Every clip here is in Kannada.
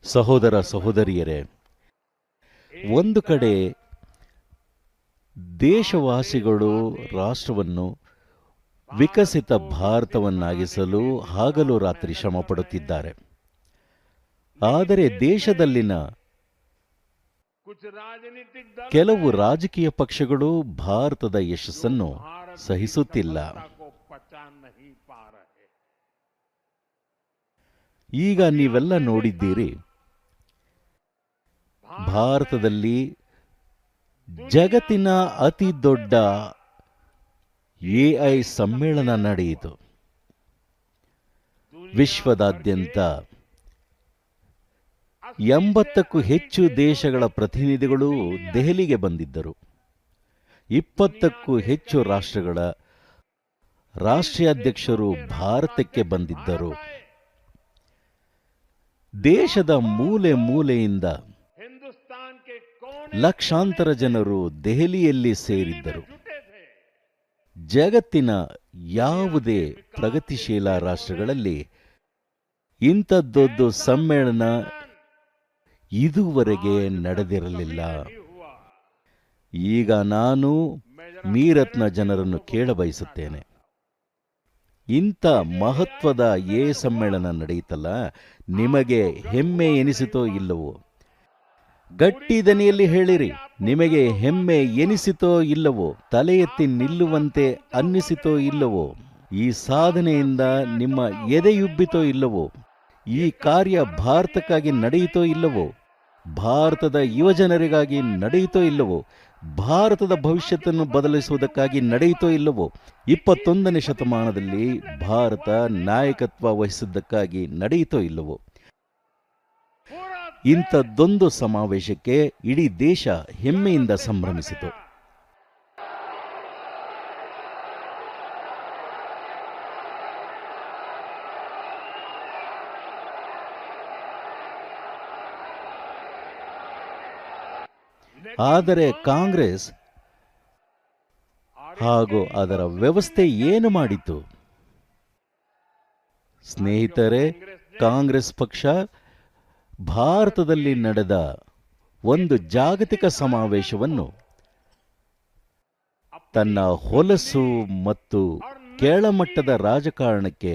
ಸಹೋದರ ಸಹೋದರಿಯರೇ, ಒಂದು ಕಡೆ ದೇಶವಾಸಿಗಳು ರಾಷ್ಟ್ರವನ್ನು ವಿಕಸಿತ ಭಾರತವನ್ನಾಗಿಸಲು ಹಗಲು ರಾತ್ರಿ ಶ್ರಮ ಪಡುತ್ತಿದ್ದಾರೆ. ಆದರೆ ದೇಶದಲ್ಲಿನ ಕೆಲವು ರಾಜಕೀಯ ಪಕ್ಷಗಳು ಭಾರತದ ಯಶಸ್ಸನ್ನು ಸಹಿಸುತ್ತಿಲ್ಲ. ಈಗ ನೀವೆಲ್ಲ ನೋಡಿದ್ದೀರಿ, ಭಾರತದಲ್ಲಿ ಜಗತ್ತಿನ ಅತಿ ದೊಡ್ಡ ಎಐ ಸಮ್ಮೇಳನ ನಡೆಯಿತು. ವಿಶ್ವದಾದ್ಯಂತ 80ಕ್ಕೂ ಹೆಚ್ಚು ದೇಶಗಳ ಪ್ರತಿನಿಧಿಗಳು ದೆಹಲಿಗೆ ಬಂದಿದ್ದರು. 20ಕ್ಕೂ ಹೆಚ್ಚು ರಾಷ್ಟ್ರಗಳ ರಾಷ್ಟ್ರಾಧ್ಯಕ್ಷರು ಭಾರತಕ್ಕೆ ಬಂದಿದ್ದರು. ದೇಶದ ಮೂಲೆ ಮೂಲೆಯಿಂದ ಲಕ್ಷಾಂತರ ಜನರು ದೆಹಲಿಯಲ್ಲಿ ಸೇರಿದ್ದರು. ಜಗತ್ತಿನ ಯಾವುದೇ ಪ್ರಗತಿಶೀಲ ರಾಷ್ಟ್ರಗಳಲ್ಲಿ ಇಂಥದ್ದೊಂದು ಸಮ್ಮೇಳನ ಇದುವರೆಗೆ ನಡೆದಿರಲಿಲ್ಲ. ಈಗ ನಾನು ಮೀರತ್ನ ಜನರನ್ನು ಕೇಳಬಯಸುತ್ತೇನೆ, ಇಂಥ ಮಹತ್ವದ ಸಮ್ಮೇಳನ ನಡೆಯಿತಲ್ಲ, ನಿಮಗೆ ಹೆಮ್ಮೆ ಎನಿಸಿತೋ ಇಲ್ಲವೋ? ಗಟ್ಟಿ ದನಿಯಲ್ಲಿ ಹೇಳಿರಿ, ನಿಮಗೆ ಹೆಮ್ಮೆ ಎನಿಸಿತೋ ಇಲ್ಲವೋ? ತಲೆ ಎತ್ತಿ ನಿಲ್ಲುವಂತೆ ಅನ್ನಿಸಿತೋ ಇಲ್ಲವೋ? ಈ ಸಾಧನೆಯಿಂದ ನಿಮ್ಮ ಎದೆಯುಬ್ಬಿತೋ ಇಲ್ಲವೋ? ಈ ಕಾರ್ಯ ಭಾರತಕ್ಕಾಗಿ ನಡೆಯಿತೋ ಇಲ್ಲವೋ? ಭಾರತದ ಯುವಜನರಿಗಾಗಿ ನಡೆಯಿತೋ ಇಲ್ಲವೋ? ಭಾರತದ ಭವಿಷ್ಯತ್ತನ್ನು ಬದಲಿಸುವುದಕ್ಕಾಗಿ ನಡೆಯಿತೋ ಇಲ್ಲವೋ? 21ನೇ ಶತಮಾನದಲ್ಲಿ ಭಾರತ ನಾಯಕತ್ವ ವಹಿಸಿದ್ದಕ್ಕಾಗಿ ನಡೆಯಿತೋ ಇಲ್ಲವೋ? ಇಂಥದ್ದೊಂದು ಸಮಾವೇಶಕ್ಕೆ ಇಡೀ ದೇಶ ಹೆಮ್ಮೆಯಿಂದ ಸಂಭ್ರಮಿಸಿತು. ಆದರೆ ಕಾಂಗ್ರೆಸ್ ಹಾಗೂ ಅದರ ವ್ಯವಸ್ಥೆ ಏನು ಮಾಡಿತು? ಸ್ನೇಹಿತರೆ, ಕಾಂಗ್ರೆಸ್ ಪಕ್ಷ ಭಾರತದಲ್ಲಿ ನಡೆದ ಒಂದು ಜಾಗತಿಕ ಸಮಾವೇಶವನ್ನು ತನ್ನ ಹೊಲಸು ಮತ್ತು ಕೆಳಮಟ್ಟದ ರಾಜಕಾರಣಕ್ಕೆ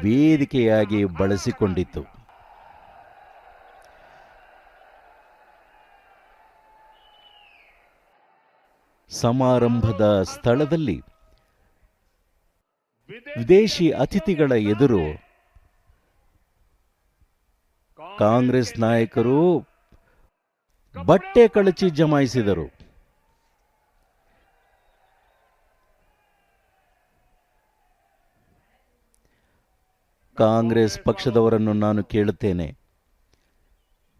ವೇದಿಕೆಯಾಗಿ ಬಳಸಿಕೊಂಡಿತು. ಸಮಾರಂಭದ ಸ್ಥಳದಲ್ಲಿ ವಿದೇಶಿ ಅತಿಥಿಗಳ ಎದುರು ಕಾಂಗ್ರೆಸ್ ನಾಯಕರು ಬಟ್ಟೆ ಕಳಚಿ ಜಮಾಯಿಸಿದರು. ಕಾಂಗ್ರೆಸ್ ಪಕ್ಷದವರನ್ನು ನಾನು ಕೇಳುತ್ತೇನೆ,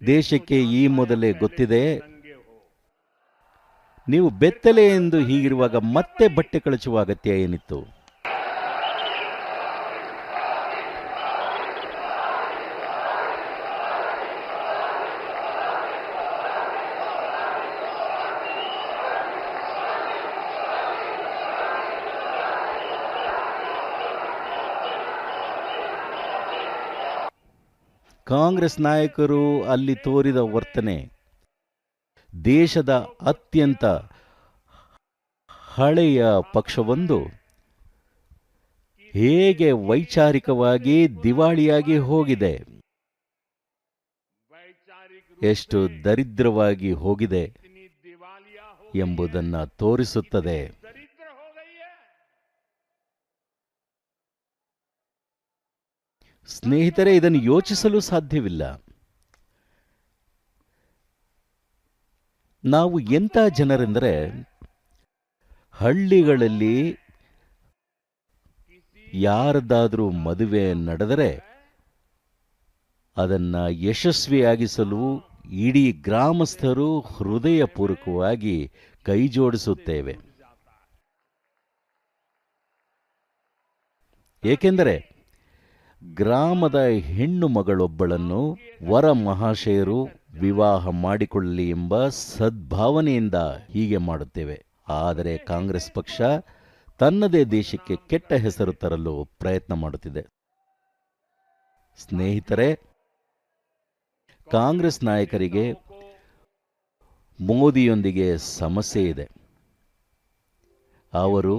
ದೇಶಕ್ಕೆ ಈ ಮೊದಲೇ ಗೊತ್ತಿದೆ, ನೀವು ಬೆತ್ತಲೆ ಎಂದು ಹೀಗಿರುವಾಗ ಮತ್ತೆ ಬಟ್ಟೆ ಕಳಚುವ ಅಗತ್ಯ ಏನಿತ್ತು? ಕಾಂಗ್ರೆಸ್ ನಾಯಕರು ಅಲ್ಲಿ ತೋರಿದ ವರ್ತನೆ ದೇಶದ ಅತ್ಯಂತ ಹಳೆಯ ಪಕ್ಷವೊಂದು ಹೇಗೆ ವೈಚಾರಿಕವಾಗಿ ದಿವಾಳಿಯಾಗಿ ಹೋಗಿದೆ, ಎಷ್ಟು ದರಿದ್ರವಾಗಿ ಹೋಗಿದೆ ಎಂಬುದನ್ನು ತೋರಿಸುತ್ತದೆ. ಸ್ನೇಹಿತರೆ, ಇದನ್ನು ಯೋಚಿಸಲು ಸಾಧ್ಯವಿಲ್ಲ. ನಾವು ಎಂಥ ಜನರೆಂದರೆ, ಹಳ್ಳಿಗಳಲ್ಲಿ ಯಾರದಾದರೂ ಮದುವೆ ನಡೆದರೆ ಅದನ್ನು ಯಶಸ್ವಿಯಾಗಿಸಲು ಇಡೀ ಗ್ರಾಮಸ್ಥರು ಹೃದಯಪೂರ್ವಕವಾಗಿ ಕೈಜೋಡಿಸುತ್ತೇವೆ. ಏಕೆಂದರೆ ಗ್ರಾಮದ ಹೆಣ್ಣು ಮಗಳೊಬ್ಬಳನ್ನು ವರ ಮಹಾಶಯರು ವಿವಾಹ ಮಾಡಿಕೊಳ್ಳಲಿ ಎಂಬ ಸದ್ಭಾವನೆಯಿಂದ ಹೀಗೆ ಮಾಡುತ್ತೇವೆ. ಆದರೆ ಕಾಂಗ್ರೆಸ್ ಪಕ್ಷ ತನ್ನದೇ ದೇಶಕ್ಕೆ ಕೆಟ್ಟ ಹೆಸರು ತರಲು ಪ್ರಯತ್ನ ಮಾಡುತ್ತಿದೆ. ಸ್ನೇಹಿತರೆ, ಕಾಂಗ್ರೆಸ್ ನಾಯಕರಿಗೆ ಮೋದಿಯೊಂದಿಗೆ ಸಮಸ್ಯೆ ಇದೆ. ಅವರು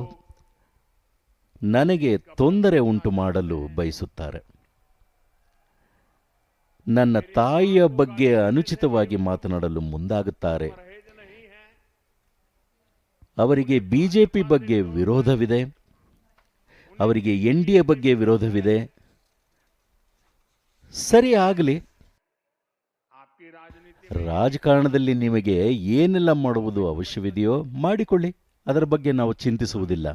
ನನಗೆ ತೊಂದರೆ ಉಂಟು ಮಾಡಲು ಬಯಸುತ್ತಾರೆ. ನನ್ನ ತಾಯಿಯ ಬಗ್ಗೆ ಅನುಚಿತವಾಗಿ ಮಾತನಾಡಲು ಮುಂದಾಗುತ್ತಾರೆ. ಅವರಿಗೆ ಬಿಜೆಪಿ ಬಗ್ಗೆ ವಿರೋಧವಿದೆ. ಅವರಿಗೆ ಎನ್ಡಿಎ ಬಗ್ಗೆ ವಿರೋಧವಿದೆ. ಸರಿ ಆಗಲಿ, ರಾಜಕಾರಣದಲ್ಲಿ ನಿಮಗೆ ಏನೆಲ್ಲ ಮಾಡುವುದು ಅವಶ್ಯವಿದೆಯೋ ಮಾಡಿಕೊಳ್ಳಿ, ಅದರ ಬಗ್ಗೆ ನಾವು ಚಿಂತಿಸುವುದಿಲ್ಲ.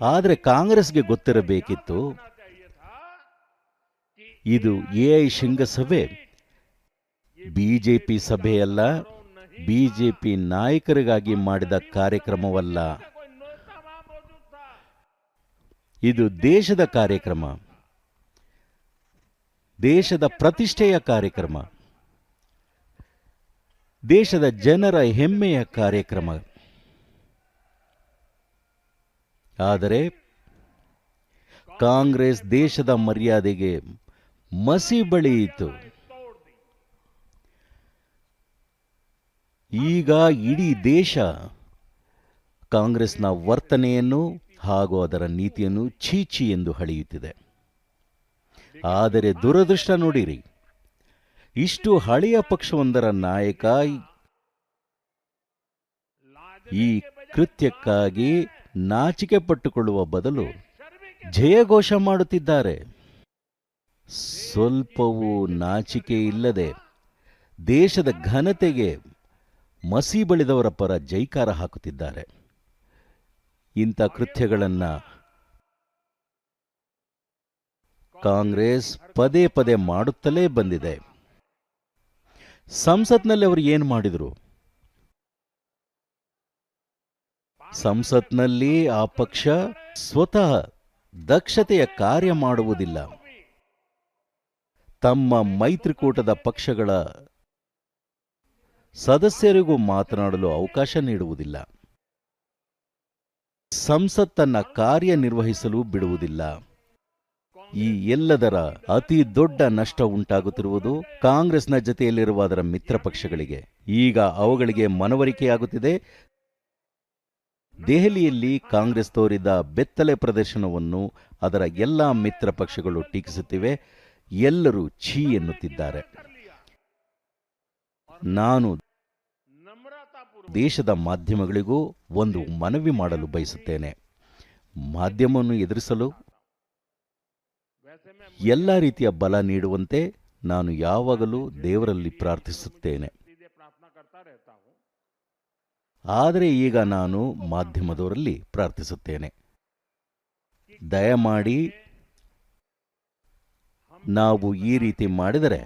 ಆದರೆ ಕಾಂಗ್ರೆಸ್ಗೆ ಗೊತ್ತಿರಬೇಕಿತ್ತು, ಇದು ಎಐ ಶೃಂಗಸಭೆ ಬಿಜೆಪಿ ಸಭೆಯಲ್ಲ, ಬಿಜೆಪಿ ನಾಯಕರಿಗಾಗಿ ಮಾಡಿದ ಕಾರ್ಯಕ್ರಮವಲ್ಲ. ಇದು ದೇಶದ ಕಾರ್ಯಕ್ರಮ, ದೇಶದ ಪ್ರತಿಷ್ಠೆಯ ಕಾರ್ಯಕ್ರಮ, ದೇಶದ ಜನರ ಹೆಮ್ಮೆಯ ಕಾರ್ಯಕ್ರಮ. ಆದರೆ ಕಾಂಗ್ರೆಸ್ ದೇಶದ ಮರ್ಯಾದೆಗೆ ಮಸಿ ಬಳಿಯಿತು. ಈಗ ಇಡೀ ದೇಶ ಕಾಂಗ್ರೆಸ್ನ ವರ್ತನೆಯನ್ನು ಹಾಗೂ ಅದರ ನೀತಿಯನ್ನು ಛೀಚಿ ಎಂದು ಹಳೆಯುತ್ತಿದೆ. ಆದರೆ ದುರದೃಷ್ಟ ನೋಡಿರಿ, ಇಷ್ಟು ಹಳೆಯ ಪಕ್ಷವೊಂದರ ನಾಯಕ ಈ ಕೃತ್ಯಕ್ಕಾಗಿ ನಾಚಿಕೆ ಪಟ್ಟುಕೊಳ್ಳುವ ಬದಲು ಜಯಘೋಷ ಮಾಡುತ್ತಿದ್ದಾರೆ. ಸ್ವಲ್ಪವೂ ನಾಚಿಕೆ ಇಲ್ಲದೆ ದೇಶದ ಘನತೆಗೆ ಮಸಿ ಬಳಿದವರ ಪರ ಜೈಕಾರ ಹಾಕುತ್ತಿದ್ದಾರೆ. ಇಂಥ ಕೃತ್ಯಗಳನ್ನು ಕಾಂಗ್ರೆಸ್ ಪದೇ ಪದೇ ಮಾಡುತ್ತಲೇ ಬಂದಿದೆ. ಸಂಸತ್ನಲ್ಲಿ ಅವರು ಏನು ಮಾಡಿದರು? ಸಂಸತ್ನಲ್ಲಿ ಆ ಪಕ್ಷ ಸ್ವತಃ ದಕ್ಷತೆಯ ಕಾರ್ಯ ಮಾಡುವುದಿಲ್ಲ. ತಮ್ಮ ಮೈತ್ರಿಕೂಟದ ಪಕ್ಷಗಳ ಸದಸ್ಯರಿಗೂ ಮಾತನಾಡಲು ಅವಕಾಶ ನೀಡುವುದಿಲ್ಲ. ಸಂಸತ್ತನ್ನ ಕಾರ್ಯನಿರ್ವಹಿಸಲು ಬಿಡುವುದಿಲ್ಲ. ಈ ಎಲ್ಲದರ ಅತಿ ದೊಡ್ಡ ನಷ್ಟ ಉಂಟಾಗುತ್ತಿರುವುದು ಕಾಂಗ್ರೆಸ್ನ ಜೊತೆಯಲ್ಲಿರುವ ಅದರ ಮಿತ್ರ ಪಕ್ಷಗಳಿಗೆ. ಈಗ ಅವುಗಳಿಗೆ ಮನವರಿಕೆಯಾಗುತ್ತಿದೆ. ದೆಹಲಿಯಲ್ಲಿ ಕಾಂಗ್ರೆಸ್ ತೋರಿದ ಬೆತ್ತಲೆ ಪ್ರದರ್ಶನವನ್ನು ಅದರ ಎಲ್ಲ ಮಿತ್ರ ಪಕ್ಷಗಳು ಟೀಕಿಸುತ್ತಿವೆ. ಎಲ್ಲರೂ ಛೀ ಎನ್ನುತ್ತಿದ್ದಾರೆ. ನಾನು ದೇಶದ ಮಾಧ್ಯಮಗಳಿಗೂ ಒಂದು ಮನವಿ ಮಾಡಲು ಬಯಸುತ್ತೇನೆ. ಮಾಧ್ಯಮವನ್ನು ಎದುರಿಸಲು ಎಲ್ಲ ರೀತಿಯ ಬಲ ನೀಡುವಂತೆ ನಾನು ಯಾವಾಗಲೂ ದೇವರಲ್ಲಿ ಪ್ರಾರ್ಥಿಸುತ್ತೇನೆ. ಆದರೆ ಈಗ ನಾನು ಮಾಧ್ಯಮದವರಲ್ಲಿ ಪ್ರಾರ್ಥಿಸುತ್ತೇನೆ, ದಯಮಾಡಿ ನಾವು ಈ ರೀತಿ ಮಾಡಿದರೆ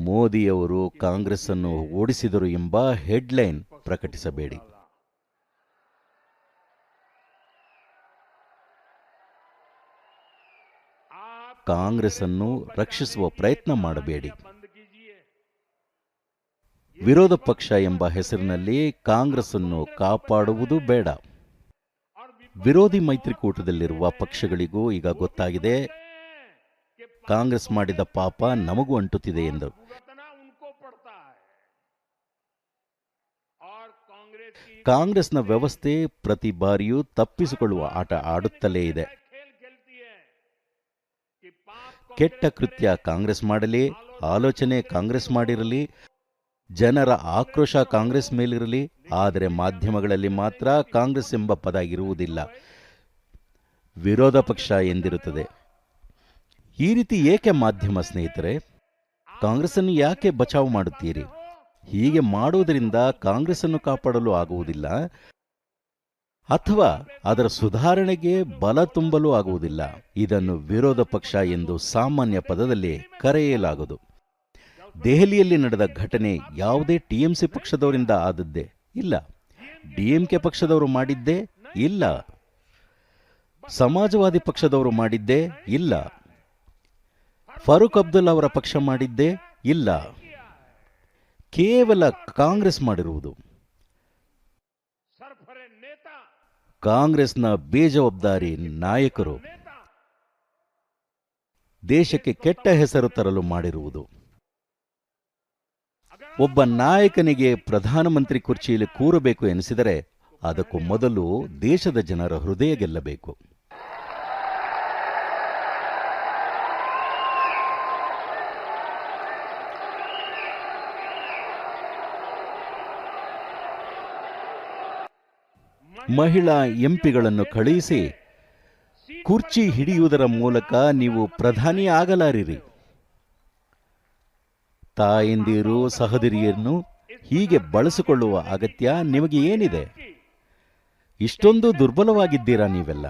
ಮೋದಿಯವರು ಕಾಂಗ್ರೆಸ್ ಅನ್ನು ಓಡಿಸಿದರು ಎಂಬ ಹೆಡ್ಲೈನ್ ಪ್ರಕಟಿಸಬೇಡಿ. ಕಾಂಗ್ರೆಸ್ ಅನ್ನು ರಕ್ಷಿಸುವ ಪ್ರಯತ್ನ ಮಾಡಬೇಡಿ. ವಿರೋಧ ಪಕ್ಷ ಎಂಬ ಹೆಸರಿನಲ್ಲಿ ಕಾಂಗ್ರೆಸ್ ಅನ್ನು ಕಾಪಾಡುವುದು ಬೇಡ. ವಿರೋಧಿ ಮೈತ್ರಿಕೂಟದಲ್ಲಿರುವ ಪಕ್ಷಗಳಿಗೂ ಈಗ ಗೊತ್ತಾಗಿದೆ, ಕಾಂಗ್ರೆಸ್ ಮಾಡಿದ ಪಾಪ ನಮಗೂ ಅಂಟುತ್ತಿದೆ ಎಂದು. ಕಾಂಗ್ರೆಸ್ನ ವ್ಯವಸ್ಥೆ ಪ್ರತಿ ಬಾರಿಯೂ ತಪ್ಪಿಸಿಕೊಳ್ಳುವ ಆಟ ಆಡುತ್ತಲೇ ಇದೆ. ಕೆಟ್ಟ ಕೃತ್ಯ ಕಾಂಗ್ರೆಸ್ ಮಾಡಲಿ, ಆಲೋಚನೆ ಕಾಂಗ್ರೆಸ್ ಮಾಡಿರಲಿ, ಜನರ ಆಕ್ರೋಶ ಕಾಂಗ್ರೆಸ್ ಮೇಲಿರಲಿ, ಆದರೆ ಮಾಧ್ಯಮಗಳಲ್ಲಿ ಮಾತ್ರ ಕಾಂಗ್ರೆಸ್ ಎಂಬ ಪದ ಇರುವುದಿಲ್ಲ, ವಿರೋಧ ಪಕ್ಷ ಎಂದಿರುತ್ತದೆ. ಈ ರೀತಿ ಏಕೆ ಮಾಧ್ಯಮ ಸ್ನೇಹಿತರೆ? ಕಾಂಗ್ರೆಸ್ ಅನ್ನು ಯಾಕೆ ಬಚಾವು ಮಾಡುತ್ತೀರಿ? ಹೀಗೆ ಮಾಡುವುದರಿಂದ ಕಾಂಗ್ರೆಸ್ ಅನ್ನು ಕಾಪಾಡಲು ಆಗುವುದಿಲ್ಲ, ಅಥವಾ ಅದರ ಸುಧಾರಣೆಗೆ ಬಲ ತುಂಬಲು ಆಗುವುದಿಲ್ಲ. ಇದನ್ನು ವಿರೋಧ ಪಕ್ಷ ಎಂದು ಸಾಮಾನ್ಯ ಪದದಲ್ಲಿ ಕರೆಯಲಾಗದು. ದೆಹಲಿಯಲ್ಲಿ ನಡೆದ ಘಟನೆ ಯಾವುದೇ ಟಿಎಂಸಿ ಪಕ್ಷದವರಿಂದ ಆದದ್ದೇ ಇಲ್ಲ, ಡಿಎಂಕೆ ಪಕ್ಷದವರು ಮಾಡಿದ್ದೇ ಇಲ್ಲ, ಸಮಾಜವಾದಿ ಪಕ್ಷದವರು ಮಾಡಿದ್ದೇ ಇಲ್ಲ, ಫಾರೂಕ್ ಅಬ್ದುಲ್ಲಾ ಅವರ ಪಕ್ಷ ಮಾಡಿದ್ದೇ ಇಲ್ಲ. ಕೇವಲ ಕಾಂಗ್ರೆಸ್ ಮಾಡಿರುವುದು. ಕಾಂಗ್ರೆಸ್ನ ಬೇಜವಾಬ್ದಾರಿ ನಾಯಕರು ದೇಶಕ್ಕೆ ಕೆಟ್ಟ ಹೆಸರು ತರಲು ಮಾಡಿರುವುದು. ಒಬ್ಬ ನಾಯಕನಿಗೆ ಪ್ರಧಾನಮಂತ್ರಿ ಕುರ್ಚಿಯಲ್ಲಿ ಕೂರಬೇಕು ಎನಿಸಿದರೆ ಅದಕ್ಕೂ ಮೊದಲು ದೇಶದ ಜನರ ಹೃದಯ ಗೆಲ್ಲಬೇಕು. ಮಹಿಳಾ ಎಂಪಿಗಳನ್ನು ಕಳುಹಿಸಿ ಕುರ್ಚಿ ಹಿಡಿಯುವುದರ ಮೂಲಕ ನೀವು ಪ್ರಧಾನಿ ಆಗಲಾರಿರಿ. ತಾಯಂದಿರು ಸಹೋದರಿಯನ್ನು ಹೀಗೆ ಬಳಸಿಕೊಳ್ಳುವ ಅಗತ್ಯ ನಿಮಗೆ ಏನಿದೆ? ಇಷ್ಟೊಂದು ದುರ್ಬಲವಾಗಿದ್ದೀರಾ ನೀವೆಲ್ಲ?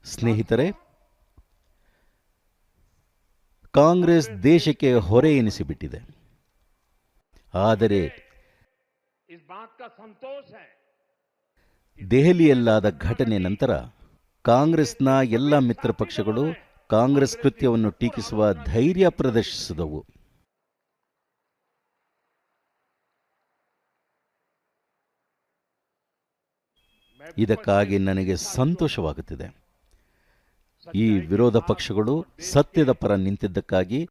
ಸ್ನೇಹಿತರೆ, ಕಾಂಗ್ರೆಸ್ ದೇಶಕ್ಕೆ ಹೊರೆ ಎನಿಸಿಬಿಟ್ಟಿದೆ. ಆದರೆ ದೆಹಲಿಯಲ್ಲಾದ ಘಟನೆ ನಂತರ ಕಾಂಗ್ರೆಸ್ನ ಎಲ್ಲ ಮಿತ್ರ ಪಕ್ಷಗಳು ಕಾಂಗ್ರೆಸ್ ಕೃತ್ಯವನ್ನು ಟೀಕಿಸುವ ಧೈರ್ಯ ಪ್ರದರ್ಶಿಸಿದವು. ಇದಕ್ಕಾಗಿ ನನಗೆ ಸಂತೋಷವಾಗುತ್ತಿದೆ. ಈ ವಿರೋಧ ಪಕ್ಷಗಳು ಸತ್ಯದ ಪರ ನಿಂತಿದ್ದಕ್ಕಾಗಿ